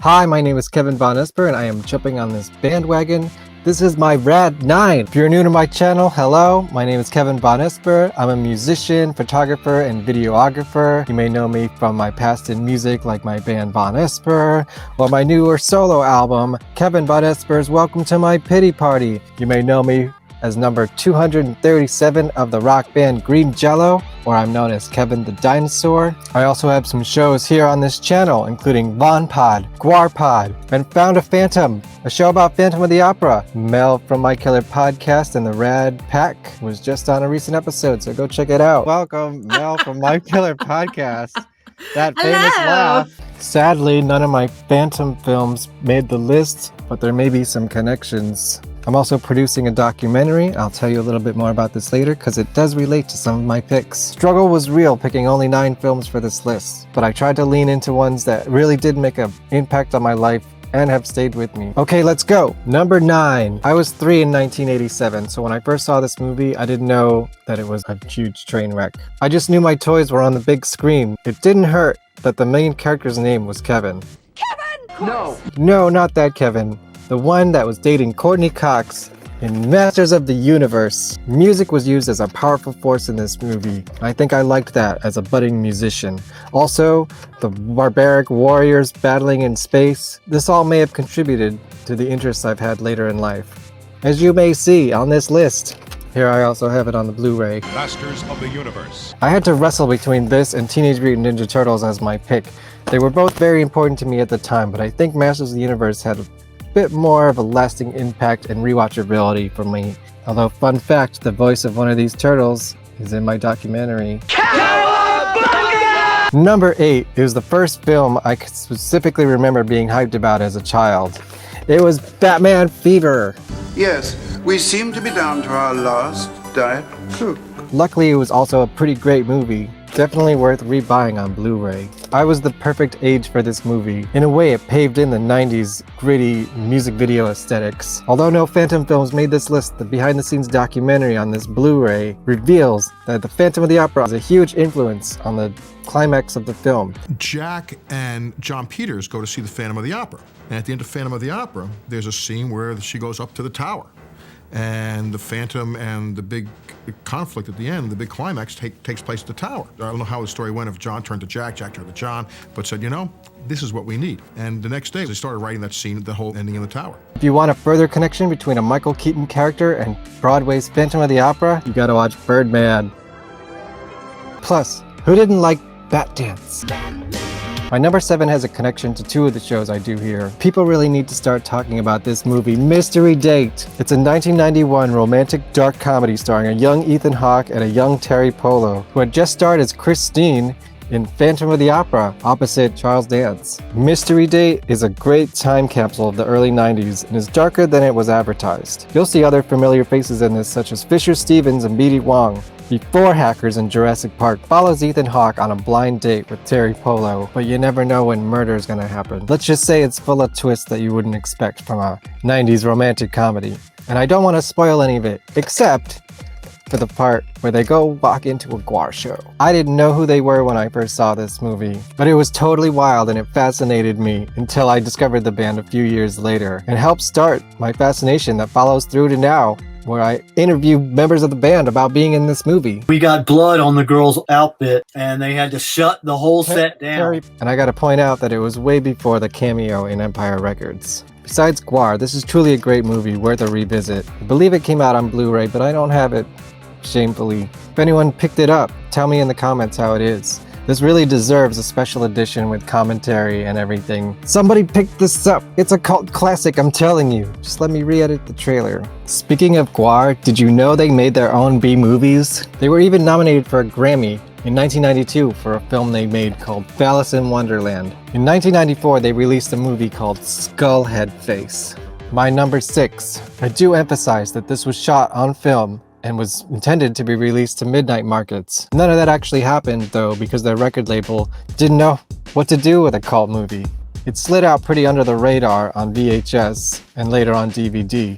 Hi, my name is Kevin Vonesper and I am jumping on this bandwagon. This is my Rad 9. If you're new to my channel, hello, my name is Kevin Vonesper. I'm a musician, photographer, and videographer. You may know me from my past in music like my band Vonesper, or my newer solo album, Kevin Vonesper's Welcome to My Pity Party. You may know me as number 237 of the rock band Green Jello, or I'm known as Kevin the Dinosaur. I also have some shows here on this channel, including VonPod, GuarPod, and Found a Phantom, a show about Phantom of the Opera. Mel from My Killer Podcast and the Rad Pack was just on a recent episode, so go check it out. Welcome, Mel from My Killer Podcast. That famous laugh. Sadly, none of my Phantom films made the list, but there may be some connections. I'm also producing a documentary. I'll tell you a little bit more about this later because it does relate to some of my picks. Struggle was real picking only 9 films for this list, but I tried to lean into ones that really did make an impact on my life and have stayed with me. Okay, let's go. Number 9. I was 3 in 1987, so when I first saw this movie, I didn't know that it was a huge train wreck. I just knew my toys were on the big screen. It didn't hurt that the main character's name was Kevin. No, not that Kevin. The one that was dating Courtney Cox in Masters of the Universe. Music was used as a powerful force in this movie. I think I liked that as a budding musician. Also, the barbaric warriors battling in space. This all may have contributed to the interests I've had later in life. As you may see on this list, here I also have it on the Blu-ray. Masters of the Universe. I had to wrestle between this and Teenage Mutant Ninja Turtles as my pick. They were both very important to me at the time, but I think Masters of the Universe had a bit more of a lasting impact and rewatchability for me. Although, fun fact, the voice of one of these turtles is in my documentary. Number 8 is the first film I specifically remember being hyped about as a child. It was Batman Fever. Yes, we seem to be down to our last Diet Coke. Luckily, it was also a pretty great movie. Definitely worth rebuying on Blu-ray. I was the perfect age for this movie. In a way, it paved in the 90s gritty music video aesthetics. Although no Phantom films made this list, the behind-the-scenes documentary on this Blu-ray reveals that the Phantom of the Opera was a huge influence on the climax of the film. Jack and John Peters go to see the Phantom of the Opera. And at the end of Phantom of the Opera, there's a scene where she goes up to the tower. And the Phantom and the big conflict at the end, the big climax takes place at the tower. I don't know how the story went, if John turned to Jack, Jack turned to John, but said, you know, this is what we need. And the next day, they started writing that scene, the whole ending in the tower. If you want a further connection between a Michael Keaton character and Broadway's Phantom of the Opera, you gotta watch Birdman. Plus, who didn't like Bat Dance? My number 7 has a connection to 2 of the shows I do here. People really need to start talking about this movie, Mystery Date. It's a 1991 romantic dark comedy starring a young Ethan Hawke and a young Terry Polo, who had just starred as Christine in Phantom of the Opera opposite Charles Dance. Mystery Date is a great time capsule of the early 90s and is darker than it was advertised. You'll see other familiar faces in this, such as Fisher Stevens and B.D. Wong. Before Hackers in Jurassic Park follows Ethan Hawke on a blind date with Terry Polo, but you never know when murder is gonna happen. Let's just say it's full of twists that you wouldn't expect from a 90s romantic comedy. And I don't want to spoil any of it, except for the part where they go walk into a Guar show. I didn't know who they were when I first saw this movie, but it was totally wild and it fascinated me until I discovered the band a few years later and helped start my fascination that follows through to now, where I interview members of the band about being in this movie. we got blood on the girl's outfit, and they had to shut the whole set down. And I gotta point out that it was way before the cameo in Empire Records. Besides Guar, this is truly a great movie worth a revisit. I believe it came out on Blu-ray, but I don't have it, shamefully. If anyone picked it up, tell me in the comments how it is. This really deserves a special edition with commentary and everything. Somebody picked this up. It's a cult classic, I'm telling you. Just let me re-edit the trailer. Speaking of Guar, did you know they made their own B-movies? They were even nominated for a Grammy in 1992 for a film they made called Alice in Wonderland. In 1994, they released a movie called Skullhead Face. My number 6. I do emphasize that this was shot on film and was intended to be released to midnight markets. None of that actually happened though, because their record label didn't know what to do with a cult movie. It slid out pretty under the radar on VHS and later on DVD.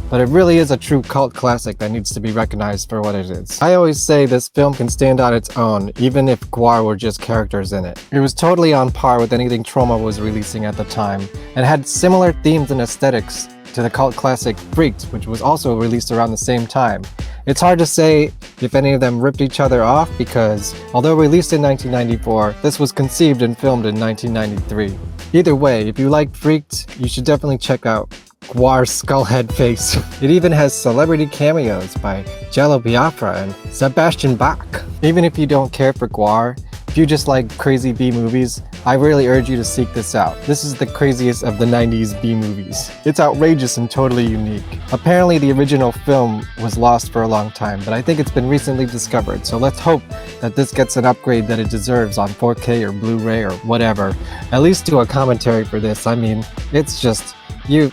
but it really is a true cult classic that needs to be recognized for what it is. I always say this film can stand on its own, even if Gwar were just characters in it. It was totally on par with anything Troma was releasing at the time, and had similar themes and aesthetics to the cult classic Freaked, which was also released around the same time. It's hard to say if any of them ripped each other off because, although released in 1994, this was conceived and filmed in 1993. Either way, if you like Freaked, you should definitely check out Gwar's skullhead face. It even has celebrity cameos by Jello Biafra and Sebastian Bach. Even if you don't care for Gwar, if you just like crazy B movies, I really urge you to seek this out. This is the craziest of the 90s B movies. It's outrageous and totally unique. Apparently the original film was lost for a long time, but I think it's been recently discovered, so let's hope that this gets an upgrade that it deserves on 4K or Blu-ray or whatever. At least do a commentary for this. I mean, it's just, you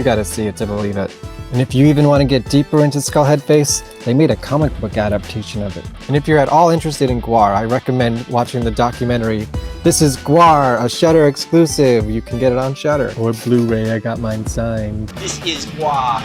gotta see it to believe it. And if you even want to get deeper into Skullhead Face, they made a comic book adaptation of it. And if you're at all interested in Gwar, I recommend watching the documentary This is Gwar, a Shudder exclusive. You can get it on Shudder or Blu-ray. I got mine signed. This is Gwar.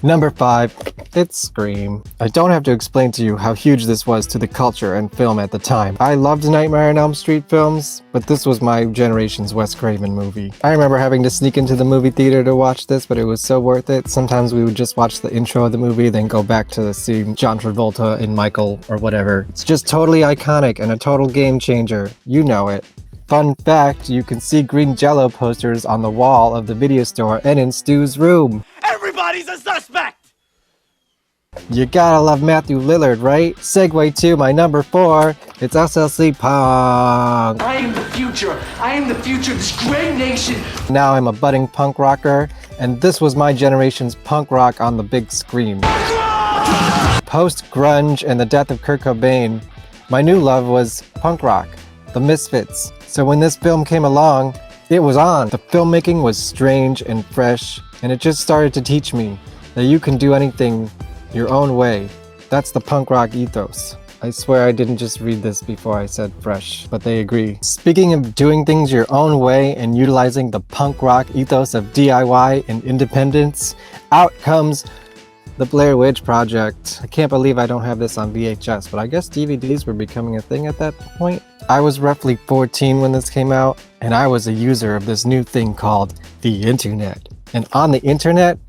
Number 5, it's Scream. I don't have to explain to you how huge this was to the culture and film at the time. I loved Nightmare on Elm Street films, but this was my generation's Wes Craven movie. I remember having to sneak into the movie theater to watch this, but it was so worth it. Sometimes we would just watch the intro of the movie, then go back to see John Travolta and Michael or whatever. It's just totally iconic and a total game changer. You know it. Fun fact, you can see green Jello posters on the wall of the video store and in Stu's room. Everybody's a suspect! You gotta love Matthew Lillard, right? Segue to my number 4, it's SLC Punk. I am the future. I am the future of this great nation. Now I'm a budding punk rocker, and this was my generation's punk rock on the big screen. Post-grunge and the death of Kurt Cobain, my new love was punk rock, the Misfits. So when this film came along, it was on. The filmmaking was strange and fresh, and it just started to teach me that you can do anything your own way. That's the punk rock ethos. I swear I didn't just read this before I said fresh, but they agree. Speaking of doing things your own way and utilizing the punk rock ethos of DIY and independence, out comes The Blair Witch Project. I can't believe I don't have this on VHS, but I guess DVDs were becoming a thing at that point. I was roughly 14 when this came out, and I was a user of this new thing called the internet. And on the internet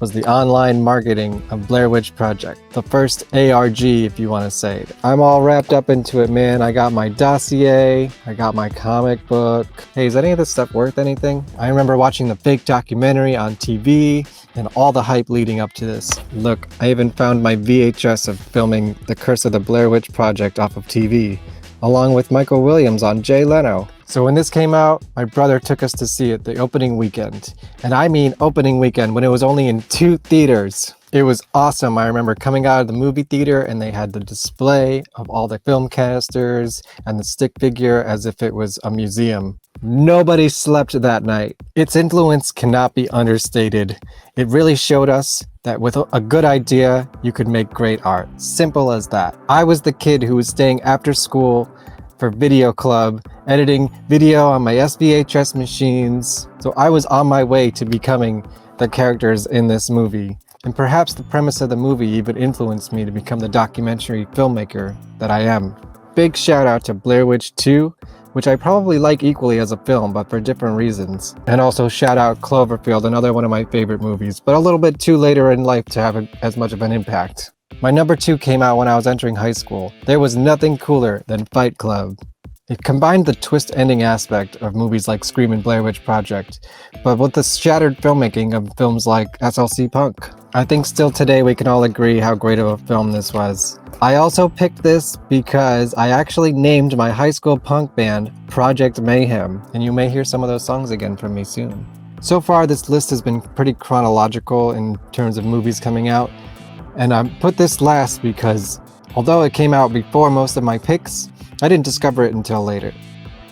was the online marketing of Blair Witch Project, the first ARG if you want to say it. I'm all wrapped up into it, man. I got my dossier, I got my comic book. Hey, is any of this stuff worth anything? I remember watching the fake documentary on TV and all the hype leading up to this. Look, I even found my VHS of filming The Curse of the Blair Witch Project off of TV, along with Michael Williams on Jay Leno. So when this came out, my brother took us to see it the opening weekend. And I mean opening weekend when it was only in 2 theaters. It was awesome. I remember coming out of the movie theater and they had the display of all the film canisters and the stick figure as if it was a museum. Nobody slept that night. Its influence cannot be understated. It really showed us that with a good idea, you could make great art. Simple as that. I was the kid who was staying after school for video club, editing video on my SVHS machines. So I was on my way to becoming the characters in this movie. And perhaps the premise of the movie even influenced me to become the documentary filmmaker that I am. Big shout out to Blair Witch 2, which I probably like equally as a film, but for different reasons. And also shout out Cloverfield, another one of my favorite movies, but a little bit too later in life to have as much of an impact. My number 2 came out when I was entering high school. There was nothing cooler than Fight Club. It combined the twist ending aspect of movies like Scream and Blair Witch Project, but with the shattered filmmaking of films like SLC Punk. I think still today we can all agree how great of a film this was. I also picked this because I actually named my high school punk band Project Mayhem, and you may hear some of those songs again from me soon. So far this list has been pretty chronological in terms of movies coming out, and I put this last because although it came out before most of my picks, I didn't discover it until later.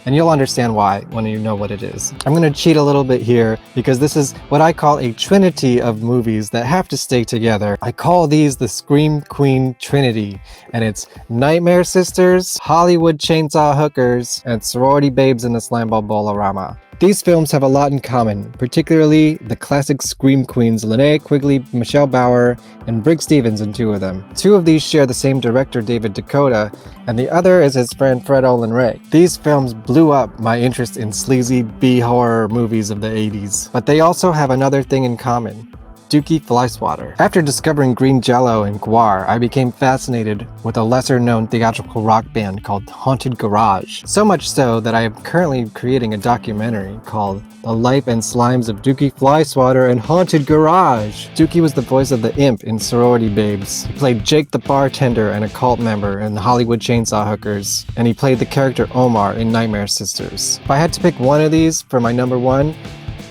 And you'll understand why when you know what it is. I'm going to cheat a little bit here because this is what I call a trinity of movies that have to stay together. I call these the Scream Queen Trinity, and it's Nightmare Sisters, Hollywood Chainsaw Hookers, and Sorority Babes in the Slamball Bolorama. These films have a lot in common, particularly the classic Scream Queens Linnea Quigley, Michelle Bauer, and Briggs Stevens in 2 of them. 2 of these share the same director, David Dakota, and the other is his friend Fred Olen Ray. These films blew up my interest in sleazy B-horror movies of the 80s, but they also have another thing in common. Dookie Flyswatter. After discovering Green Jello and Guar, I became fascinated with a lesser-known theatrical rock band called Haunted Garage. So much so that I am currently creating a documentary called The Life and Slimes of Dookie Flyswatter and Haunted Garage. Dookie was the voice of the imp in Sorority Babes. He played Jake the bartender and a cult member in the Hollywood Chainsaw Hookers, and he played the character Omar in Nightmare Sisters. If I had to pick one of these for my number 1,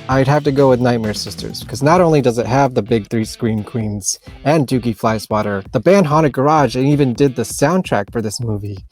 I'd have to go with Nightmare Sisters, because not only does it have the big 3 Scream Queens and Dookie Flyswatter, the band Haunted Garage even did the soundtrack for this movie.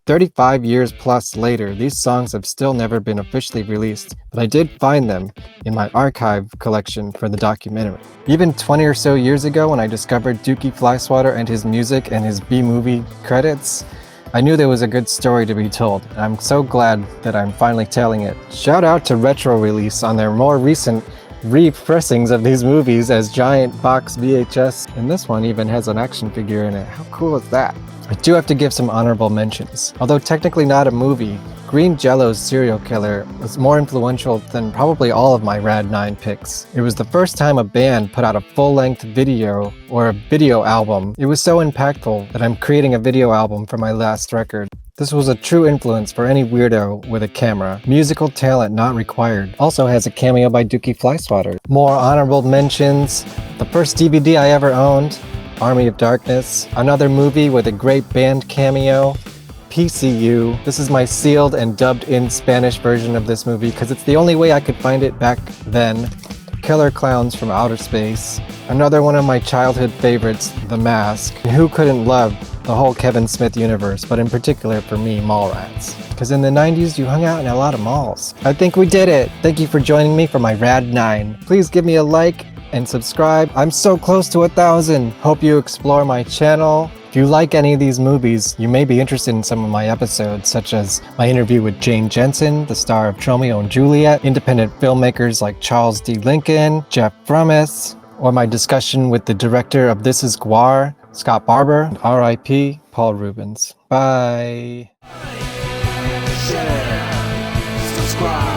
35 years plus later, these songs have still never been officially released, but I did find them in my archive collection for the documentary. Even 20 or so years ago, when I discovered Dookie Flyswatter and his music and his B-movie credits, I knew there was a good story to be told, and I'm so glad that I'm finally telling it. Shout out to Retro Release on their more recent re-pressings of these movies as giant box VHS, and this one even has an action figure in it. How cool is that? I do have to give some honorable mentions. Although technically not a movie, Green Jello's Serial Killer was more influential than probably all of my Rad 9 picks. It was the first time a band put out a full-length video or a video album. It was so impactful that I'm creating a video album for my last record. This was a true influence for any weirdo with a camera. Musical talent not required. Also has a cameo by Dookie Flyswatter. More honorable mentions: the first DVD I ever owned, Army of Darkness. Another movie with a great band cameo, PCU. This is my sealed and dubbed in Spanish version of this movie because it's the only way I could find it back then. Killer Clowns from Outer Space. Another one of my childhood favorites, The Mask. And who couldn't love the whole Kevin Smith universe, but in particular for me, Mallrats. Because in the 90s, you hung out in a lot of malls. I think we did it. Thank you for joining me for my Rad 9. Please give me a like and subscribe. I'm so close to 1,000. Hope you explore my channel. If you like any of these movies, you may be interested in some of my episodes, such as my interview with Jane Jensen, the star of Romeo and Juliet, independent filmmakers like Charles D. Lincoln, Jeff Frummis, or my discussion with the director of This Is Guar, Scott Barber, and R.I.P. Paul Rubens. Bye. Share, subscribe.